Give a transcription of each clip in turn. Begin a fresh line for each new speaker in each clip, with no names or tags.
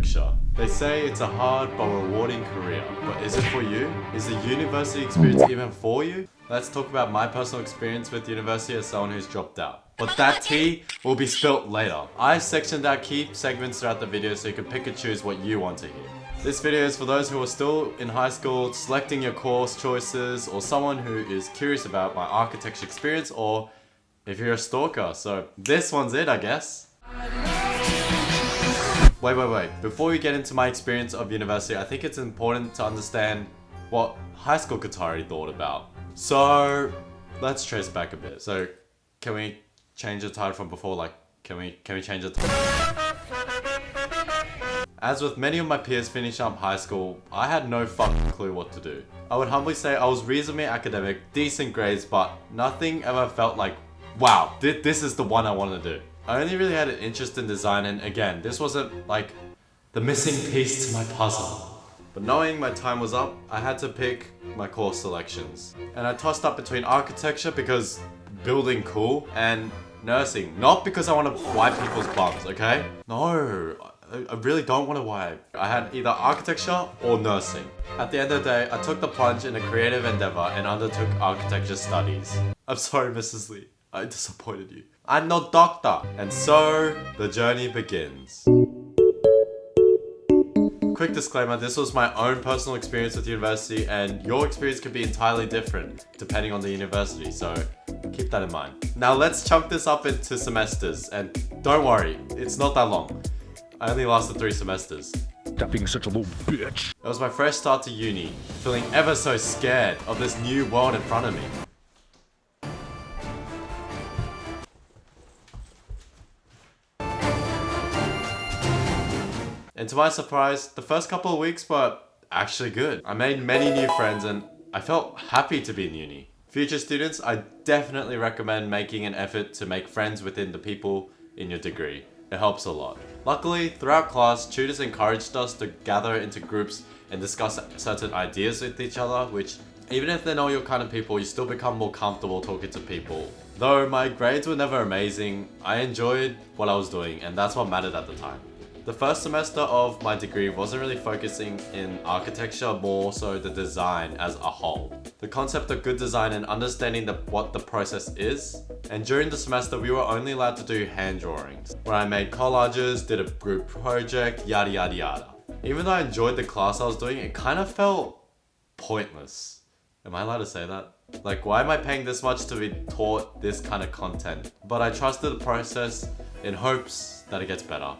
architecture. They say it's a hard but rewarding career, but is it for you? Is the university experience even for you? Let's talk about my personal experience with university as someone who's dropped out. But that tea will be spilt later. I've sectioned out key segments throughout the video so you can pick and choose what you want to hear. This video is for those who are still in high school, selecting your course choices, or someone who is curious about my architecture experience, or if you're a stalker. So this one's it, I guess. Wait. Before we get into my experience of university, I think it's important to understand what high school Katari thought about. So let's trace back a bit. So can we change the title from before? Like, can we change the title? As with many of my peers finishing up high school, I had no fucking clue what to do. I would humbly say I was reasonably academic, decent grades, but nothing ever felt like, wow, this is the one I want to do. I only really had an interest in design, and again, this wasn't like the missing piece to my puzzle. But knowing my time was up, I had to pick my course selections. And I tossed up between architecture because building cool, and nursing. Not because I want to wipe people's bums, okay? No. I really don't want to wipe. I had either architecture or nursing. At the end of the day, I took the plunge in a creative endeavor and undertook architecture studies. I'm sorry, Mrs. Lee. I disappointed you. I'm no doctor. And so, the journey begins. Quick disclaimer, this was my own personal experience with university, and your experience could be entirely different depending on the university, so keep that in mind. Now let's chunk this up into semesters, and don't worry, it's not that long. I only lasted 3 semesters.
Stop being such a little bitch.
It was my fresh start to uni, feeling ever so scared of this new world in front of me. And to my surprise, the first couple of weeks were actually good. I made many new friends and I felt happy to be in uni. Future students, I definitely recommend making an effort to make friends within the people in your degree. It helps a lot. Luckily, throughout class, tutors encouraged us to gather into groups and discuss certain ideas with each other, which, even if they're not your kind of people, you still become more comfortable talking to people. Though my grades were never amazing, I enjoyed what I was doing, and that's what mattered at the time. The first semester of my degree wasn't really focusing in architecture, more so the design as a whole. The concept of good design and understanding what the process is. And during the semester, we were only allowed to do hand drawings, where I made collages, did a group project, yada yada yada. Even though I enjoyed the class I was doing, it kind of felt pointless. Am I allowed to say that? Like, why am I paying this much to be taught this kind of content? But I trusted the process in hopes that it gets better.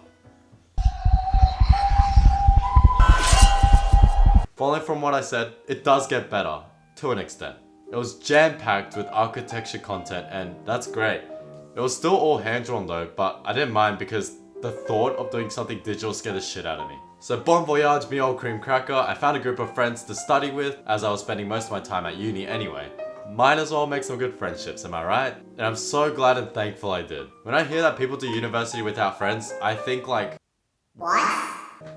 Following from what I said, it does get better, to an extent. It was jam-packed with architecture content, and that's great. It was still all hand-drawn though, but I didn't mind because the thought of doing something digital scared the shit out of me. So bon voyage, me old cream cracker. I found a group of friends to study with, as I was spending most of my time at uni anyway. Might as well make some good friendships, am I right? And I'm so glad and thankful I did. When I hear that people do university without friends, I think like, what?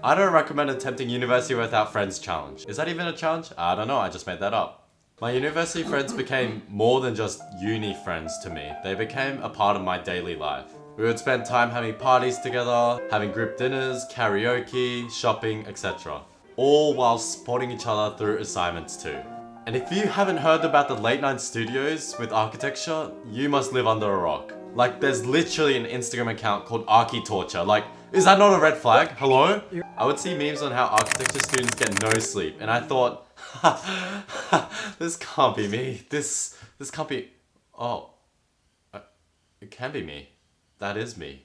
I don't recommend attempting university without friends challenge. Is that even a challenge? I don't know, I just made that up. My university friends became more than just uni friends to me. They became a part of my daily life. We would spend time having parties together, having group dinners, karaoke, shopping, etc. All while supporting each other through assignments too. And if you haven't heard about the late night studios with architecture, you must live under a rock. Like, there's literally an Instagram account called Archi-Torture. Like, is that not a red flag? Hello? I would see memes on how architecture students get no sleep, and I thought, this can't be me. This can't be... Oh. It can be me. That is me.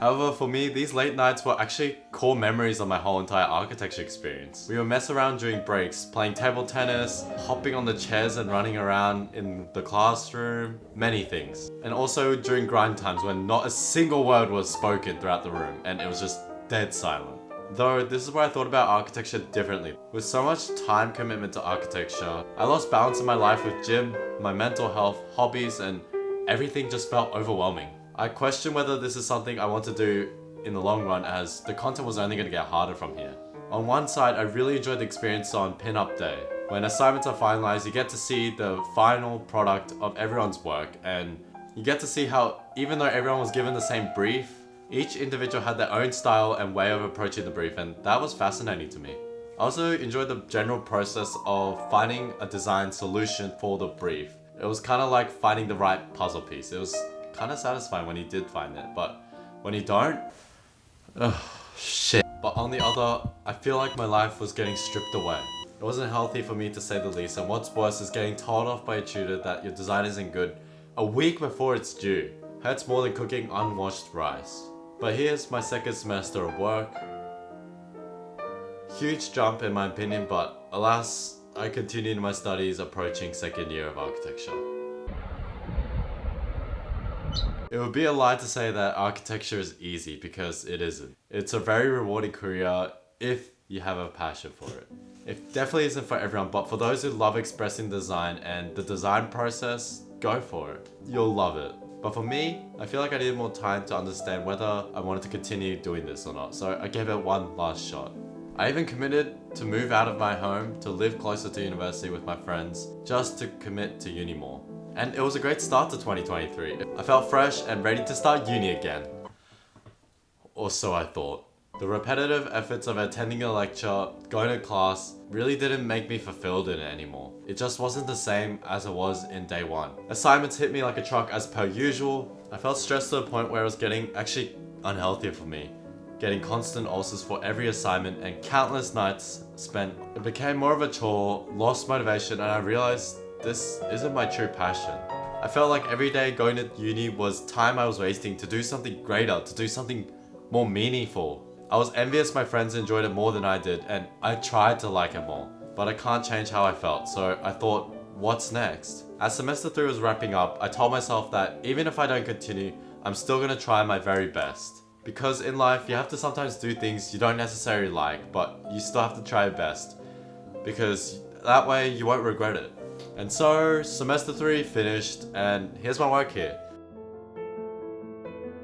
However, for me, these late nights were actually core memories of my whole entire architecture experience. We would mess around during breaks, playing table tennis, hopping on the chairs and running around in the classroom, many things. And also during grind times when not a single word was spoken throughout the room and it was just dead silent. Though this is where I thought about architecture differently. With so much time commitment to architecture, I lost balance in my life with gym, my mental health, hobbies, and everything just felt overwhelming. I question whether this is something I want to do in the long run, as the content was only going to get harder from here. On one side, I really enjoyed the experience on Pin-Up Day. When assignments are finalized, you get to see the final product of everyone's work, and you get to see how, even though everyone was given the same brief, Each individual had their own style and way of approaching the brief, and that was fascinating to me. I also enjoyed the general process of finding a design solution for the brief. It was kind of like finding the right puzzle piece. It was kind of satisfying when you did find it, but when you don't, shit. But on the other, I feel like my life was getting stripped away. It wasn't healthy for me to say the least, and what's worse is getting told off by a tutor that your design isn't good a week before it's due. Hurts more than cooking unwashed rice. But here's my second semester of work. Huge jump in my opinion, but alas, I continued my studies approaching second year of architecture. It would be a lie to say that architecture is easy, because it isn't. It's a very rewarding career if you have a passion for it. It definitely isn't for everyone, but for those who love expressing design and the design process, go for it. You'll love it. But for me, I feel like I needed more time to understand whether I wanted to continue doing this or not, so I gave it one last shot. I even committed to move out of my home to live closer to university with my friends, just to commit to uni more. And it was a great start to 2023. I felt fresh and ready to start uni again. Or so I thought. The repetitive efforts of attending a lecture, going to class, really didn't make me fulfilled in it anymore. It just wasn't the same as it was in day one. Assignments hit me like a truck as per usual. I felt stressed to the point where it was getting actually unhealthy for me. Getting constant ulcers for every assignment and countless nights spent. It became more of a chore, lost motivation, and I realized this isn't my true passion. I felt like every day going to uni was time I was wasting to do something greater, to do something more meaningful. I was envious my friends enjoyed it more than I did, and I tried to like it more, but I can't change how I felt, so I thought, what's next? As semester 3 was wrapping up, I told myself that even if I don't continue, I'm still gonna try my very best. Because in life, you have to sometimes do things you don't necessarily like, but you still have to try your best. Because that way, you won't regret it. And so, semester 3 finished, and here's my work here.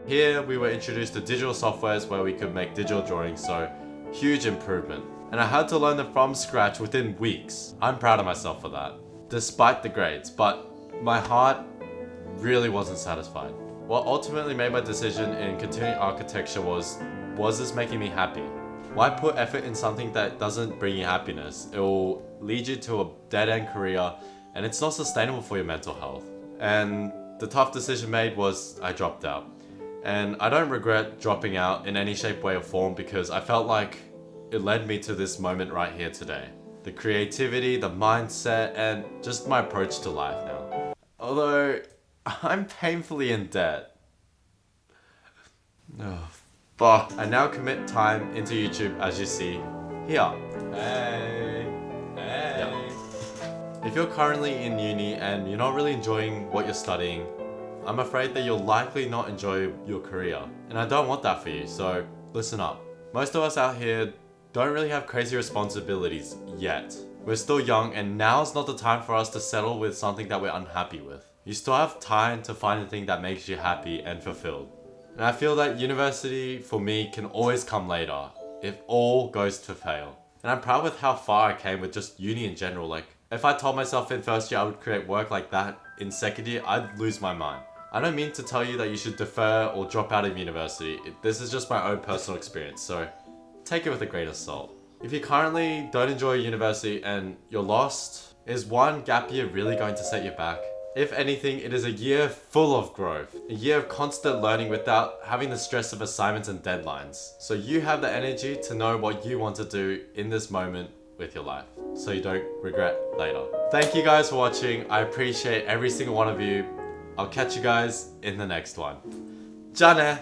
Here, we were introduced to digital softwares where we could make digital drawings, so huge improvement. And I had to learn them from scratch within weeks. I'm proud of myself for that, despite the grades, but my heart really wasn't satisfied. What ultimately made my decision in continuing architecture was this making me happy? Why put effort in something that doesn't bring you happiness? It will lead you to a dead-end career, and it's not sustainable for your mental health. And the tough decision made was I dropped out. And I don't regret dropping out in any shape, way or form, because I felt like it led me to this moment right here today. The creativity, the mindset, and just my approach to life now. Although, I'm painfully in debt. Oh, fuck. I now commit time into YouTube, as you see here. Hey. Yeah. If you're currently in uni and you're not really enjoying what you're studying, I'm afraid that you'll likely not enjoy your career. And I don't want that for you, so listen up. Most of us out here don't really have crazy responsibilities yet. We're still young, and now's not the time for us to settle with something that we're unhappy with. You still have time to find the thing that makes you happy and fulfilled. And I feel that university, for me, can always come later, if all goes to fail. And I'm proud with how far I came with just uni in general. Like, if I told myself in first year I would create work like that in second year, I'd lose my mind. I don't mean to tell you that you should defer or drop out of university. This is just my own personal experience, so take it with a grain of salt. If you currently don't enjoy university and you're lost, is one gap year really going to set you back? If anything, it is a year full of growth. A year of constant learning without having the stress of assignments and deadlines. So you have the energy to know what you want to do in this moment with your life, so you don't regret later. Thank you guys for watching. I appreciate every single one of you. I'll catch you guys in the next one. Ja ne!